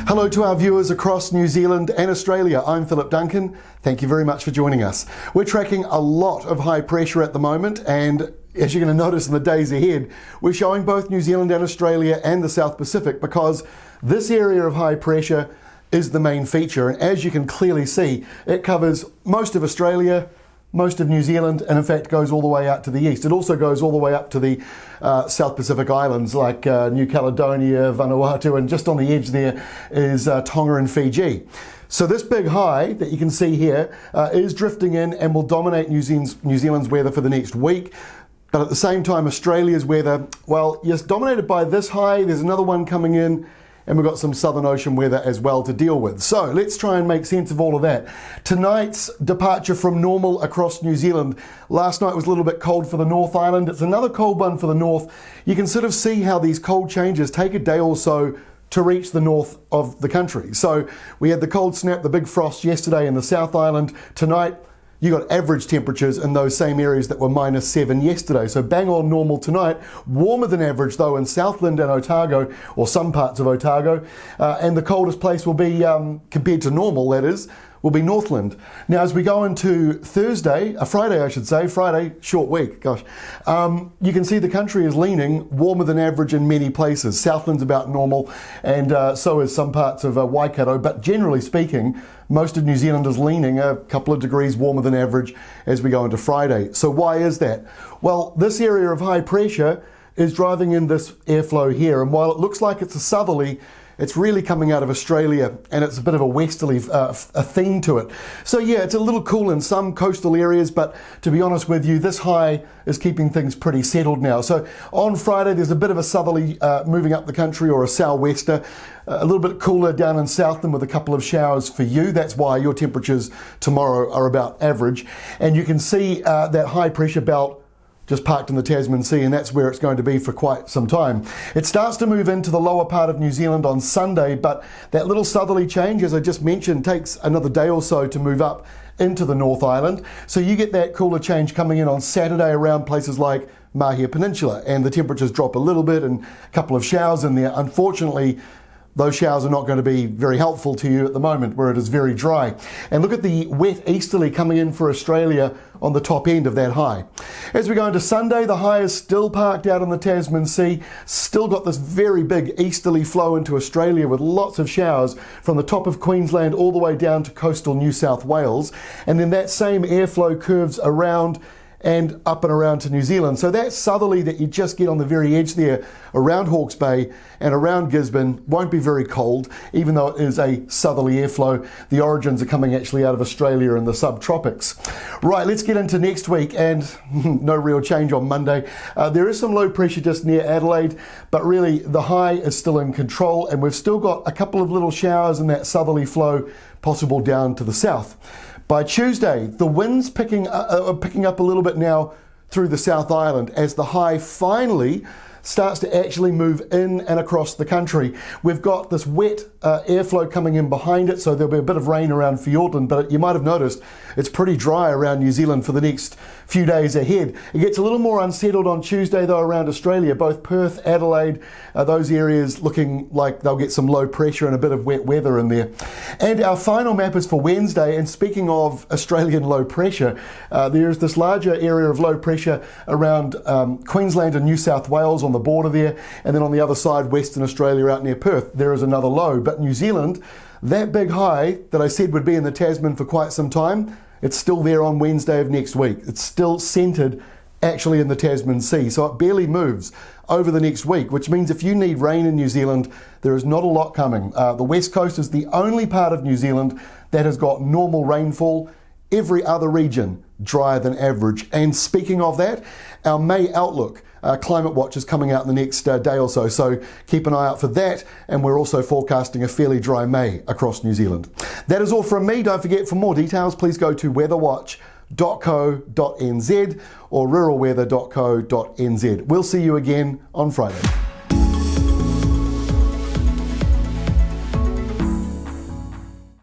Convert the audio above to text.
Hello to our viewers across New Zealand and Australia. I'm Philip Duncan. Thank you very much for joining us. We're tracking a lot of high pressure at the moment, and as you're going to notice in the days ahead, we're showing both New Zealand and Australia and the South Pacific because this area of high pressure is the main feature. And as you can clearly see, it covers most of Australia, most of New Zealand, and in fact goes all the way out to the east. It also goes all the way up to the South Pacific Islands like New Caledonia, Vanuatu, and just on the edge there is Tonga and Fiji. So this big high that you can see here is drifting in and will dominate New Zealand's weather for the next week. But at the same time, Australia's weather, well, yes, dominated by this high. There's another one coming in, and we've got some Southern Ocean weather as well to deal with. So let's try and make sense of all of that. Tonight's departure from normal across New Zealand. Last night was a little bit cold for the North Island. It's another cold one for the North. You can sort of see how these cold changes take a day or so to reach the north of the country. So we had the cold snap, the big frost yesterday in the South Island. Tonight, you got average temperatures in those same areas that were -7 yesterday. So bang on normal tonight. Warmer than average though in Southland and Otago, or some parts of Otago. And the coldest place will be, compared to normal that is, will be Northland. Now as we go into Friday I should say, Friday, short week, gosh. You can see the country is leaning warmer than average in many places. Southland's about normal, and so is some parts of Waikato, but generally speaking, most of New Zealand is leaning a couple of degrees warmer than average as we go into Friday. So why is that? Well, this area of high pressure is driving in this airflow here, and while it looks like it's a southerly, it's really coming out of Australia, and it's a bit of a westerly a theme to it. So yeah, it's a little cool in some coastal areas, but to be honest with you, this high is keeping things pretty settled now. So on Friday, there's a bit of a southerly moving up the country, or a sou'wester. A little bit cooler down in Southland with a couple of showers for you. That's why your temperatures tomorrow are about average. And you can see that high pressure belt just parked in the Tasman Sea, and that's where it's going to be for quite some time. It starts to move into the lower part of New Zealand on Sunday, but that little southerly change, as I just mentioned, takes another day or so to move up into the North Island. So you get that cooler change coming in on Saturday around places like Mahia Peninsula, and the temperatures drop a little bit and a couple of showers in there. Unfortunately, those showers are not going to be very helpful to you at the moment where it is very dry. And look at the wet easterly coming in for Australia on the top end of that high. As we go into Sunday, the high is still parked out on the Tasman Sea, still got this very big easterly flow into Australia with lots of showers from the top of Queensland all the way down to coastal New South Wales. And then that same airflow curves around and up and around to New Zealand. So that southerly that you just get on the very edge there around Hawke's Bay and around Gisborne won't be very cold, even though it is a southerly airflow. The origins are coming actually out of Australia in the subtropics. Right, let's get into next week, and no real change on Monday. There is some low pressure just near Adelaide, but really the high is still in control, and we've still got a couple of little showers in that southerly flow possible down to the south. By Tuesday, the wind's picking up a little bit now through the South Island as the high finally starts to actually move in and across the country. We've got this wet airflow coming in behind it, so there'll be a bit of rain around Fiordland, but you might have noticed it's pretty dry around New Zealand for the next few days ahead. It gets a little more unsettled on Tuesday though around Australia, both Perth, Adelaide, those areas looking like they'll get some low pressure and a bit of wet weather in there. And our final map is for Wednesday, and speaking of Australian low pressure, there's this larger area of low pressure around Queensland and New South Wales on the border there, and then on the other side, Western Australia out near Perth, there is another low. But New Zealand, that big high that I said would be in the Tasman for quite some time, it's still there on Wednesday of next week. It's still centred actually in the Tasman Sea, so it barely moves over the next week, which means if you need rain in New Zealand, there is not a lot coming. The West Coast is the only part of New Zealand that has got normal rainfall. Every other region drier than average. And speaking of that, our May outlook, Climate Watch is coming out in the next day or so, so keep an eye out for that, and we're also forecasting a fairly dry May across New Zealand. That is all from me. Don't forget, for more details, please go to weatherwatch.co.nz or ruralweather.co.nz. We'll see you again on Friday.